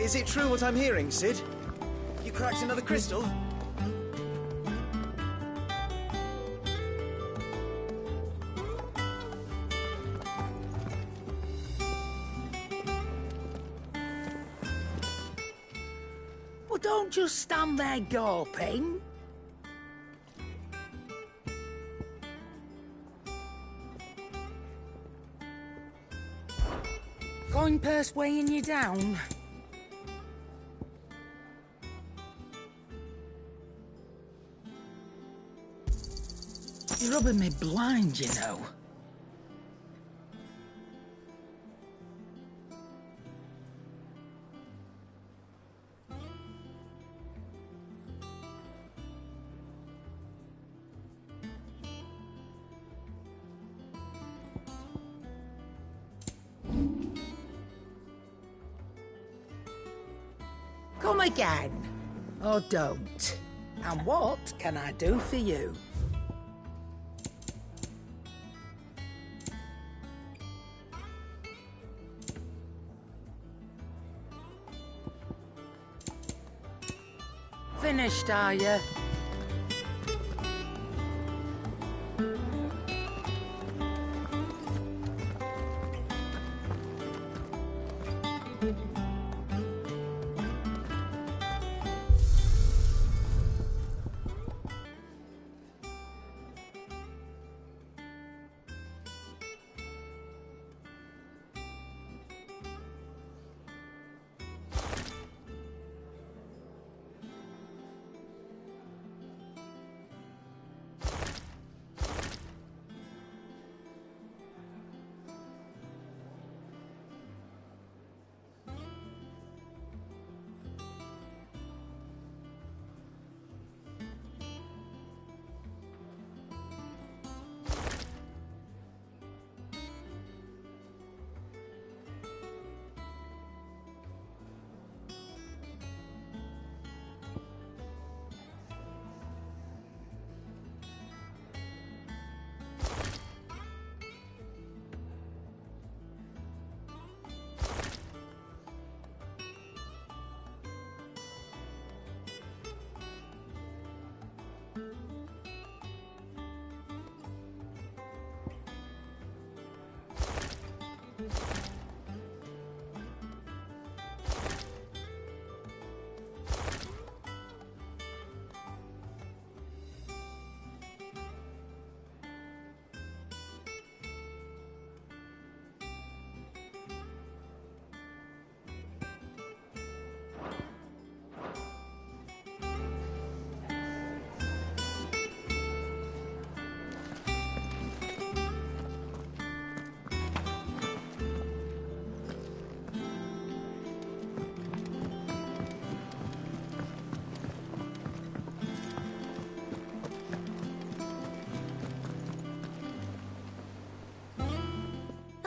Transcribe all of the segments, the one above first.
Is it true what I'm hearing, Sid? You cracked another crystal? Well, don't just stand there gawping. Coin purse weighing you down? You're rubbing me blind, you know. Come again, or don't. And what can I do for you? Finished, are you?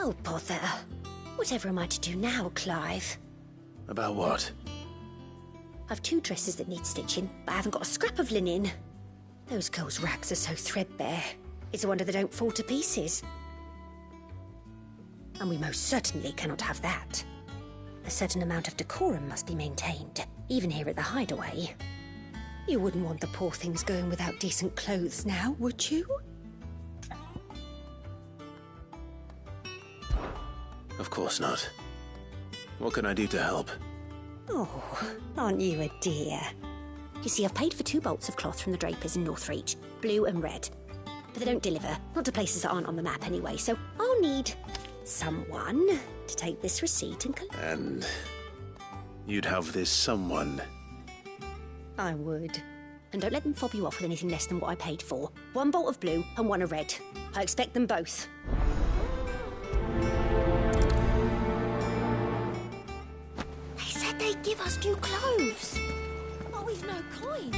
Oh, bother. Whatever am I to do now, Clive? About what? I've 2 dresses that need stitching, but I haven't got a scrap of linen. Those girls' rags are so threadbare. It's a wonder they don't fall to pieces. And we most certainly cannot have that. A certain amount of decorum must be maintained, even here at the hideaway. You wouldn't want the poor things going without decent clothes now, would you? Of course not. What can I do to help? Oh, aren't you a dear? You see, I've paid for 2 bolts of cloth from the drapers in Northreach, blue and red. But they don't deliver, not to places that aren't on the map anyway, so I'll need someone to take this receipt and collect. And you'd have this someone. I would. And don't let them fob you off with anything less than what I paid for. 1 bolt of blue and 1 of red. I expect them both. They said they'd give us new clothes. But we've no coin.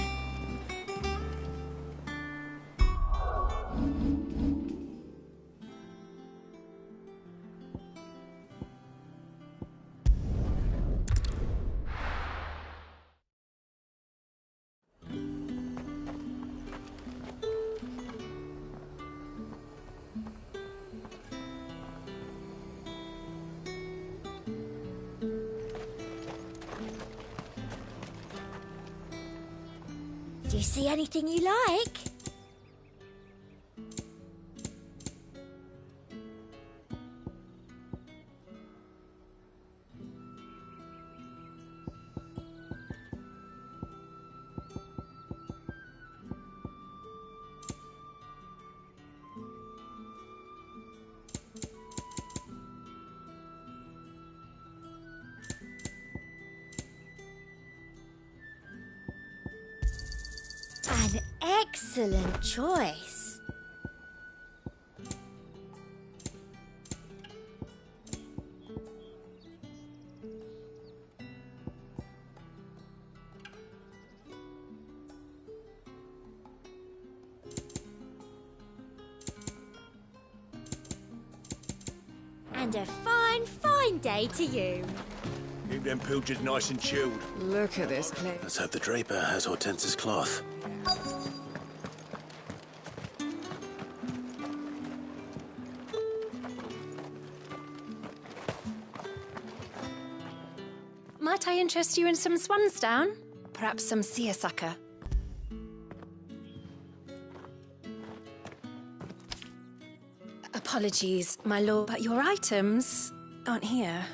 Do you see anything you like? An excellent choice. And a fine, fine day to you. Keep them pilchards nice and chilled. Look at this place. Let's hope the draper has Hortense's cloth. Might I interest you in some swansdown? Perhaps some seersucker? Apologies, my lord, but your items aren't here.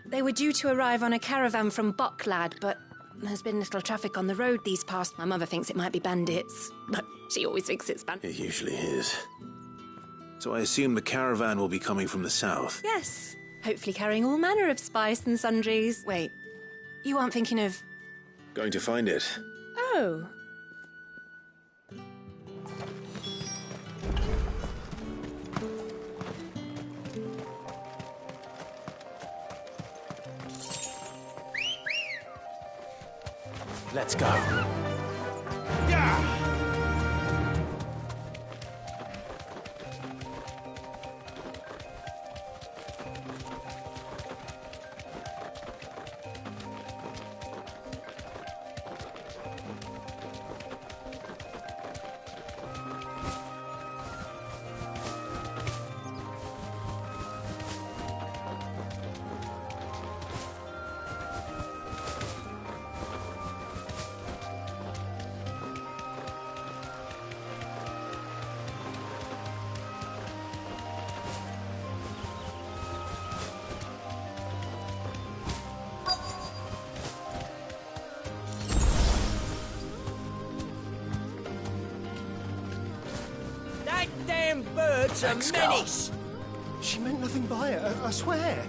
They were due to arrive on a caravan from Bucklad, but there's been little traffic on the road these past. My mother thinks it might be bandits, but she always thinks it's bandits. It usually is. So I assume the caravan will be coming from the south. Yes, hopefully carrying all manner of spice and sundries. Wait, you aren't thinking of... Going to find it. Oh. Let's go. Yeah! That damn bird's a menace! She meant nothing by it, I swear.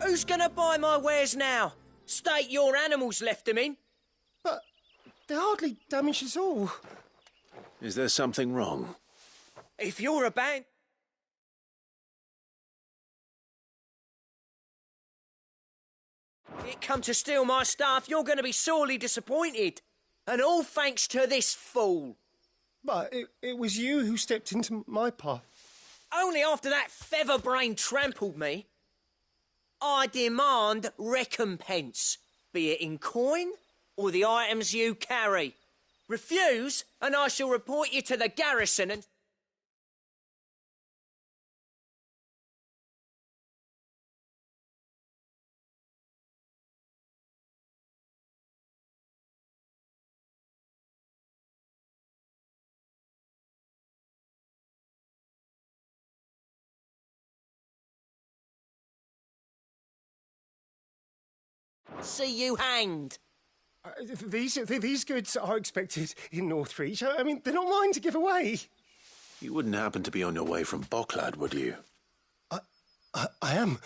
Who's gonna buy my wares now? State your animals left them in. But they're hardly damaged at all. Is there something wrong? If you're a band... It come to steal my stuff, you're going to be sorely disappointed. And all thanks to this fool. But it was you who stepped into my path. Only after that feather-brain trampled me. I demand recompense. be it in coin or the items you carry. Refuse, and I shall report you to the garrison and... see you hanged. These goods are expected in Northreach. I mean, they're not mine to give away. You wouldn't happen to be on your way from Bocklad, would you? I am,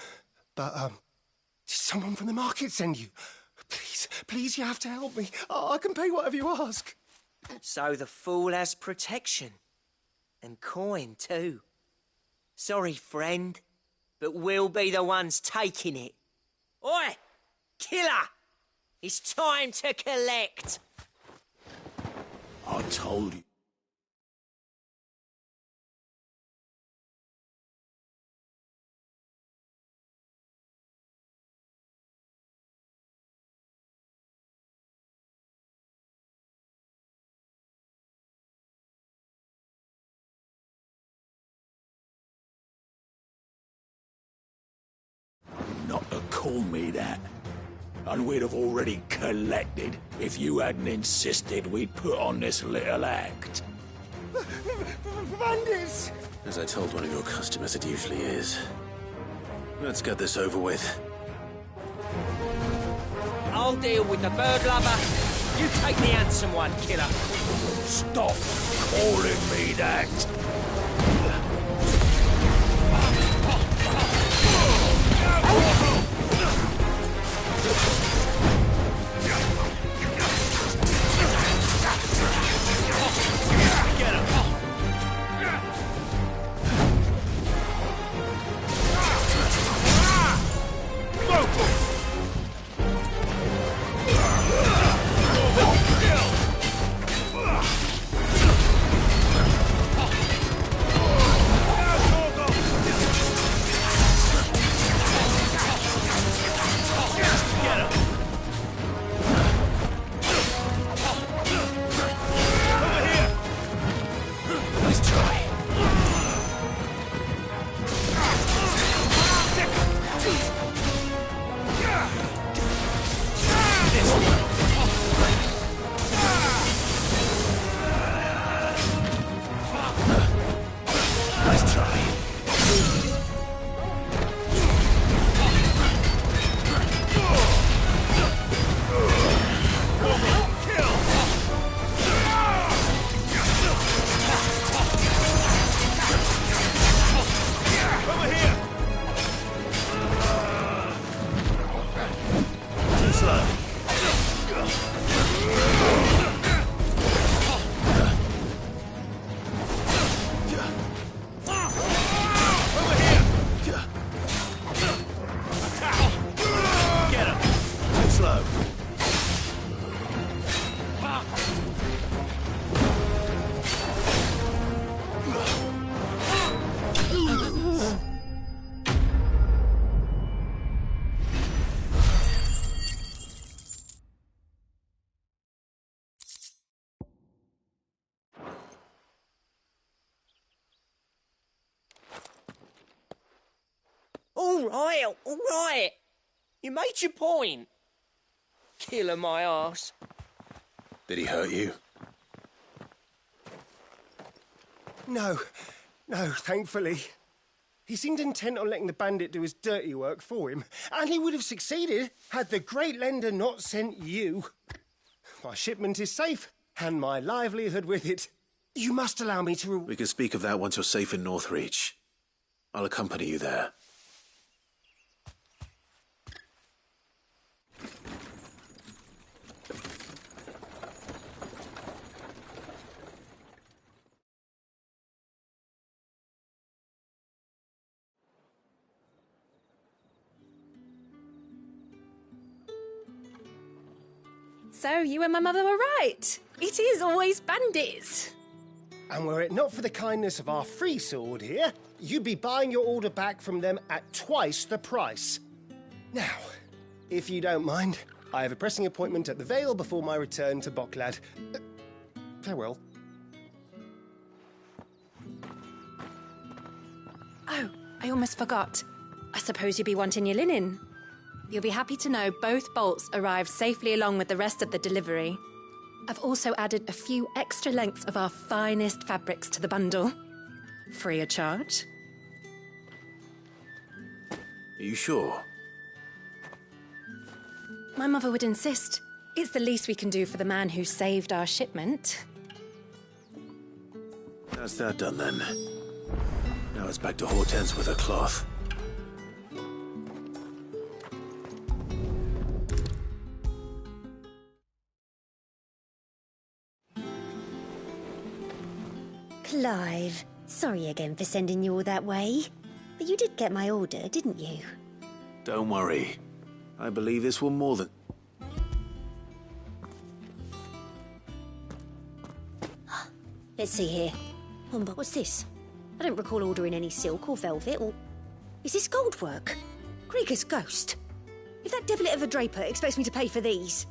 but did someone from the market send you? Please, you have to help me. I can pay whatever you ask. So the fool has protection. And coin, too. Sorry, friend, but we'll be the ones taking it. Oi! Killer! It's time to collect! I told you. Not to call me that. And we'd have already collected if you hadn't insisted we'd put on this little act. Bandits! As I told one of your customers, it usually is. Let's get this over with. I'll deal with the bird lover. You take the handsome one, killer. Stop calling me that. All right. You made your point. Killer my arse. Did he hurt you? No, thankfully. He seemed intent on letting the bandit do his dirty work for him, and he would have succeeded had the great lender not sent you. My shipment is safe, and my livelihood with it. You must allow me to... We can speak of that once you're safe in Northreach. I'll accompany you there. So you and my mother were right. It is always bandits. And were it not for the kindness of our free sword here, you'd be buying your order back from them at twice the price. Now, if you don't mind, I have a pressing appointment at the Vale before my return to Bocklad. Farewell. Oh, I almost forgot. I suppose you'll be wanting your linen. You'll be happy to know both bolts arrived safely along with the rest of the delivery. I've also added a few extra lengths of our finest fabrics to the bundle. Free of charge. Are you sure? My mother would insist. It's the least we can do for the man who saved our shipment. That's that done then. Now it's back to Hortense with her cloth. Clive, sorry again for sending you all that way. But you did get my order, didn't you? Don't worry. I believe this will more than... Let's see here. But what's this? I don't recall ordering any silk or velvet or... Is this gold work? Krieger's ghost. If that devilit of a draper expects me to pay for these...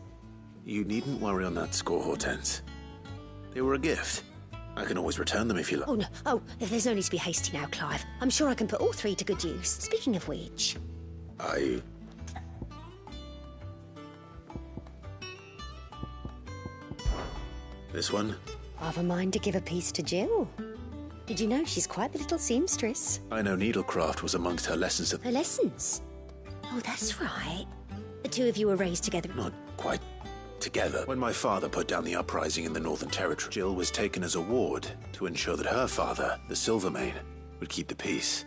You needn't worry on that score, Hortense. They were a gift. I can always return them if you like. Oh, no. Oh, there's no need to be hasty now, Clive. I'm sure I can put all three to good use. Speaking of which... This one? I've a mind to give a piece to Jill. Did you know she's quite the little seamstress? I know needlecraft was amongst her lessons at... Her lessons? Oh, that's right. The two of you were raised together. Not quite together. When my father put down the uprising in the Northern Territory, Jill was taken as a ward to ensure that her father, the Silvermane, would keep the peace.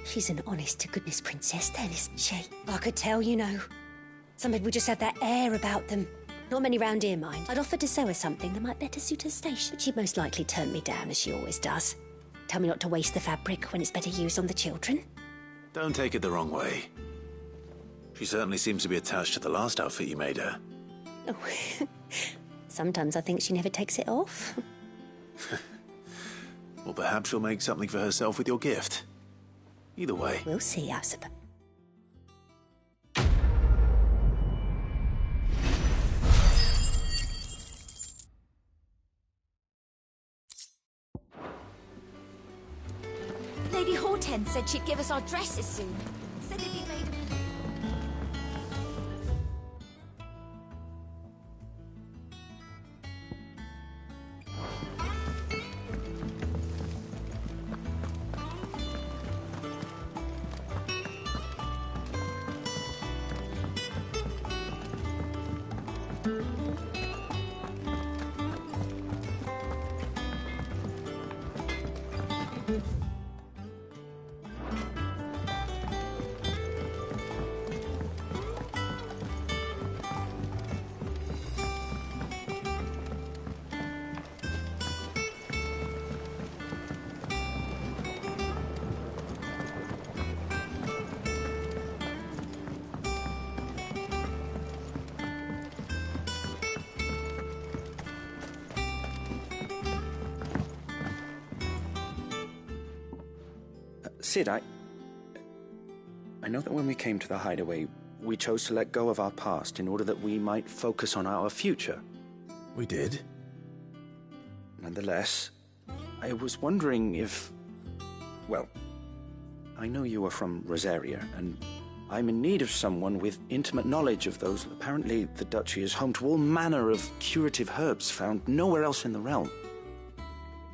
She's an honest-to-goodness princess then, isn't she? I could tell, you know. Some people just have that air about them. Not many round here, mind. I'd offered to sew her something that might better suit her station, but she'd most likely turn me down, as she always does. Tell me not to waste the fabric when it's better used on the children. Don't take it the wrong way. She certainly seems to be attached to the last outfit you made her. Oh, sometimes I think she never takes it off. Well, perhaps she'll make something for herself with your gift. Either way. We'll see, I suppose. Lady Hortense said she'd give us our dresses soon. Said it'd be made of... Sid, I know that when we came to the hideaway, we chose to let go of our past in order that we might focus on our future. We did? Nonetheless, I was wondering if... Well, I know you are from Rosaria, and I'm in need of someone with intimate knowledge of those. Apparently, the Duchy is home to all manner of curative herbs found nowhere else in the realm.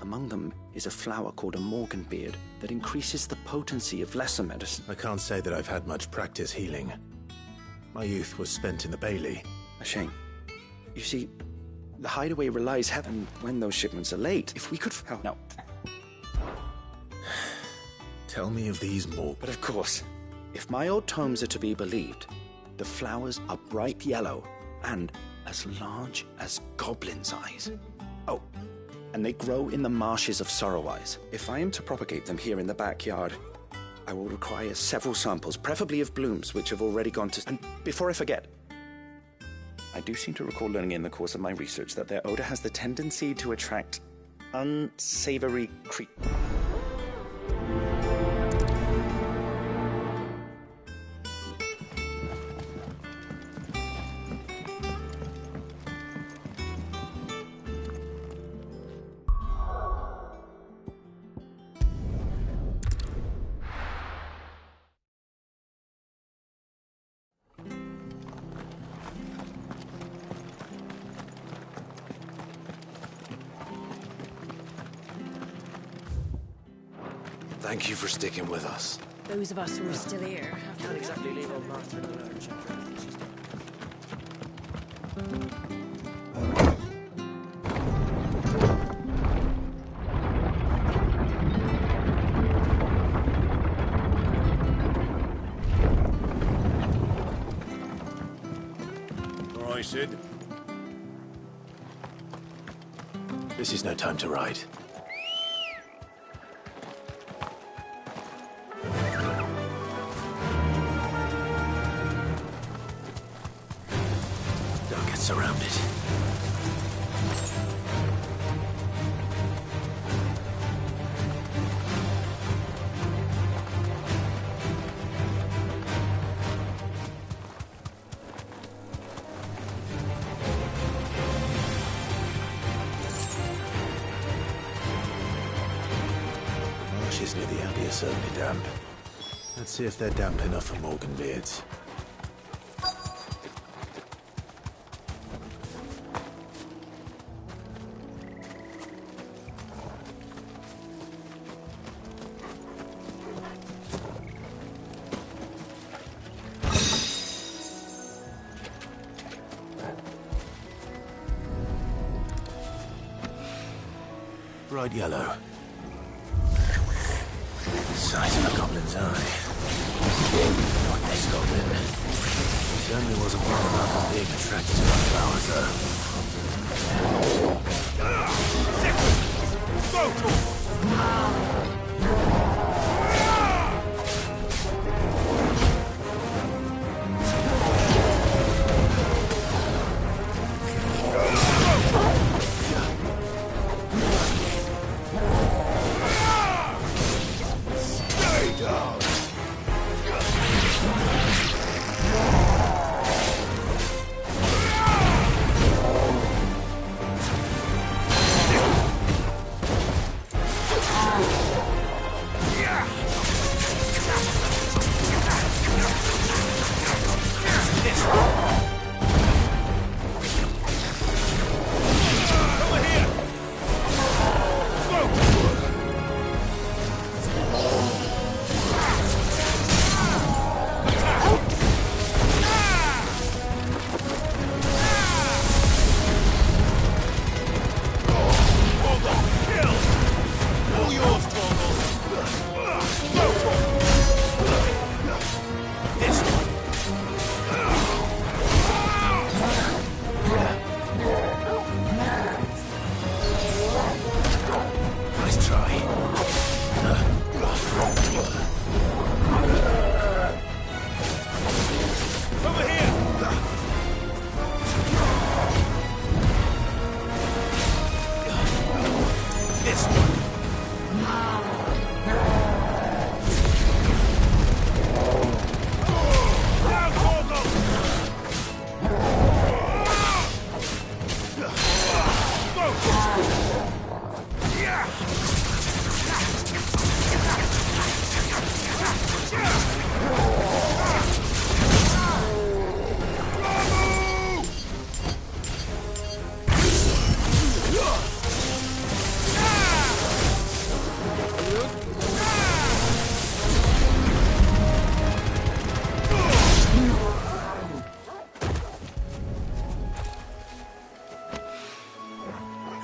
Among them is a flower called a Morganbeard that increases the potency of lesser medicine. I can't say that I've had much practice healing. My youth was spent in the Bailey. A shame. You see, the hideaway relies heavily when those shipments are late. If we could... Oh, no. Tell me of these more. But of course, if my old tomes are to be believed, the flowers are bright yellow and as large as goblins' eyes. Oh, and they grow in the marshes of Sorrowise. If I am to propagate them here in the backyard, I will require several samples, preferably of blooms which have already gone to... And before I forget, I do seem to recall learning in the course of my research that their odor has the tendency to attract unsavory Thank you for sticking with us. Those of us who are still here Can't exactly leave old Martha in the lurch. All right, Sid. This is no time to ride. Don't get surrounded. Marshes near the Abbey are certainly damp. Let's see if they're damp enough for Morgan beards. Bright yellow. Size of a goblin's eye. Not this goblin. Certainly wasn't well enough on being attracted to the flowers,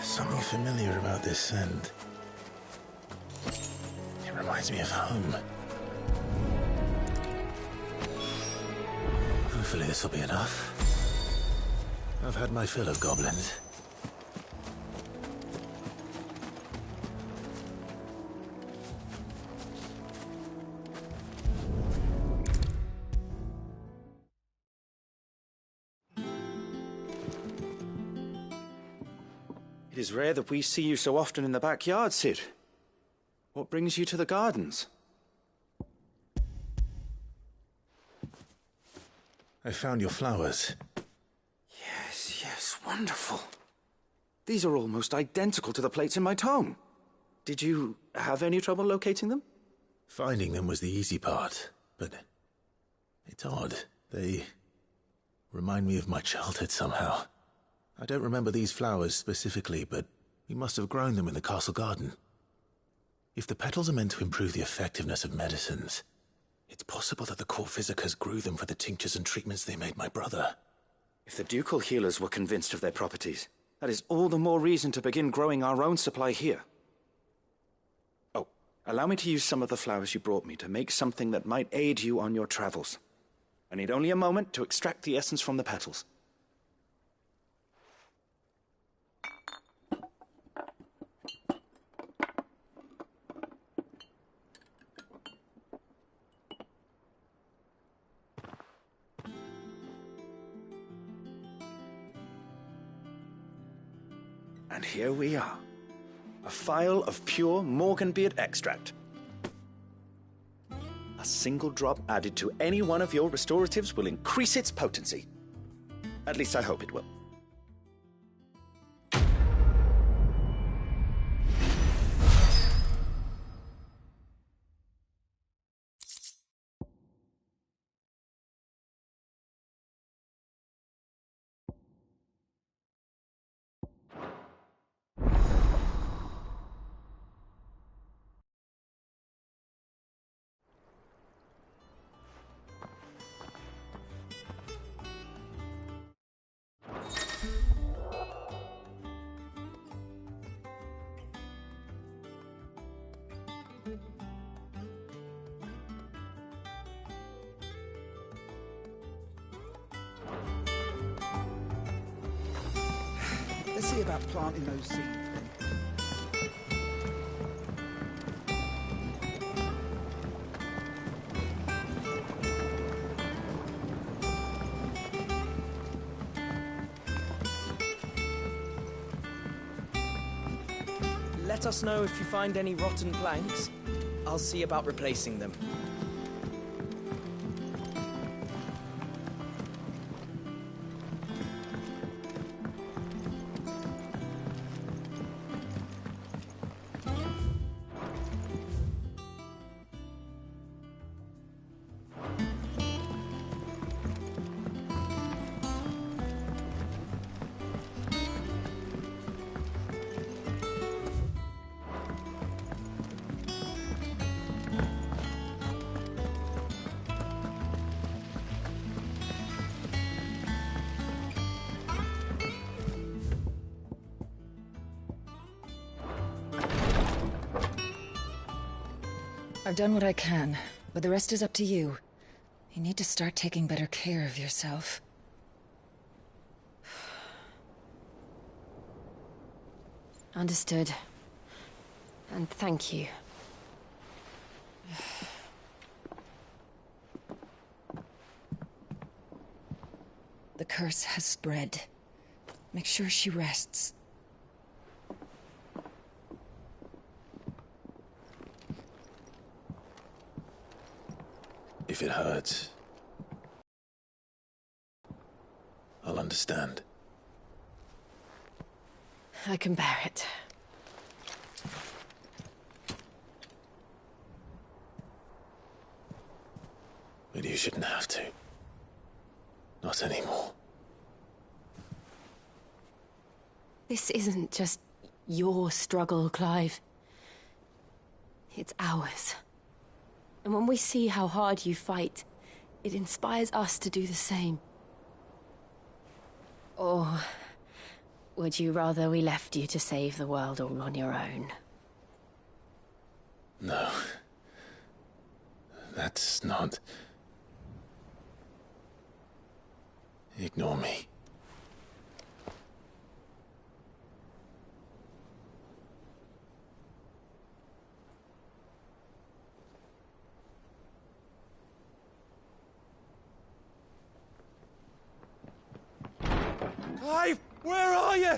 Something familiar about this scent. It reminds me of home. Hopefully this will be enough. I've had my fill of goblins. It is rare that we see you so often in the backyard, Sid. What brings you to the gardens? I found your flowers. Yes, wonderful. These are almost identical to the plates in my tome. Did you have any trouble locating them? Finding them was the easy part, but it's odd. They remind me of my childhood somehow. I don't remember these flowers specifically, but we must have grown them in the castle garden. If the petals are meant to improve the effectiveness of medicines, it's possible that the court physicers grew them for the tinctures and treatments they made my brother. If the ducal healers were convinced of their properties, that is all the more reason to begin growing our own supply here. Oh, allow me to use some of the flowers you brought me to make something that might aid you on your travels. I need only a moment to extract the essence from the petals. And here we are. A phial of pure Morganbeard extract. A single drop added to any one of your restoratives will increase its potency. At least I hope it will. Let's see about planting those seeds. Let us know if you find any rotten planks. I'll see about replacing them. I've done what I can, but the rest is up to you. You need to start taking better care of yourself. Understood. And thank you. The curse has spread. Make sure she rests. If it hurts, I'll understand. I can bear it. But you shouldn't have to. Not anymore. This isn't just your struggle, Clive. It's ours. And when we see how hard you fight, it inspires us to do the same. Or would you rather we left you to save the world all on your own? No. That's not... Ignore me. Clive, where are you?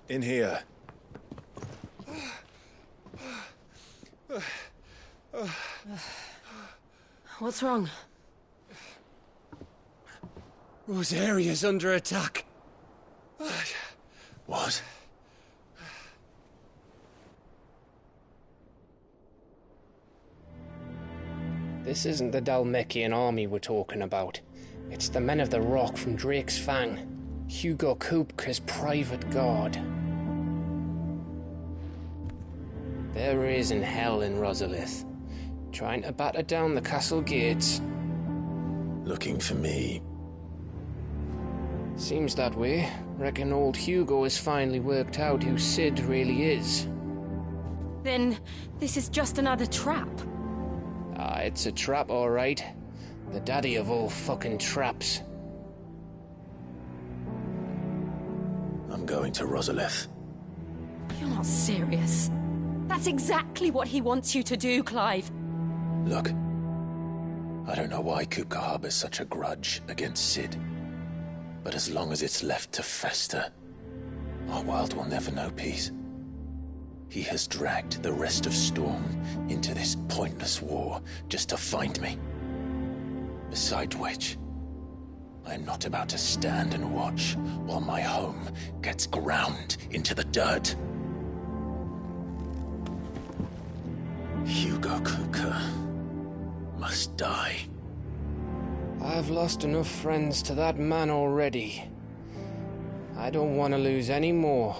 In here. What's wrong? Rosaria's under attack. What? This isn't the Dalmekian army we're talking about. It's the men of the Rock from Drake's Fang. Hugo Kupka's private guard. There is in hell in Rosalith, trying to batter down the castle gates. Looking for me. Seems that way. Reckon old Hugo has finally worked out who Sid really is. Then this is just another trap. Ah, it's a trap, all right. The daddy of all fucking traps. I'm going to Rosalith. You're not serious. That's exactly what he wants you to do, Clive. Look, I don't know why Kupka harbors such a grudge against Sid. But as long as it's left to fester, our world will never know peace. He has dragged the rest of Storm into this pointless war just to find me. Besides which, I am not about to stand and watch while my home gets ground into the dirt. Hugo Kupka must die. I've lost enough friends to that man already. I don't want to lose any more.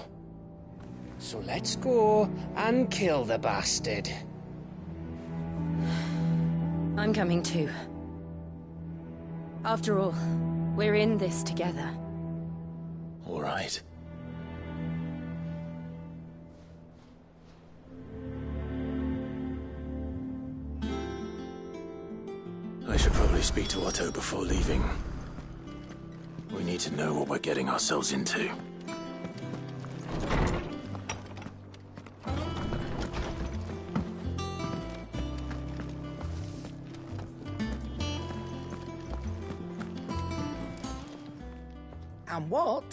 So let's go and kill the bastard. I'm coming too. After all, we're in this together. All right. I should probably speak to Otto before leaving. We need to know what we're getting ourselves into. And what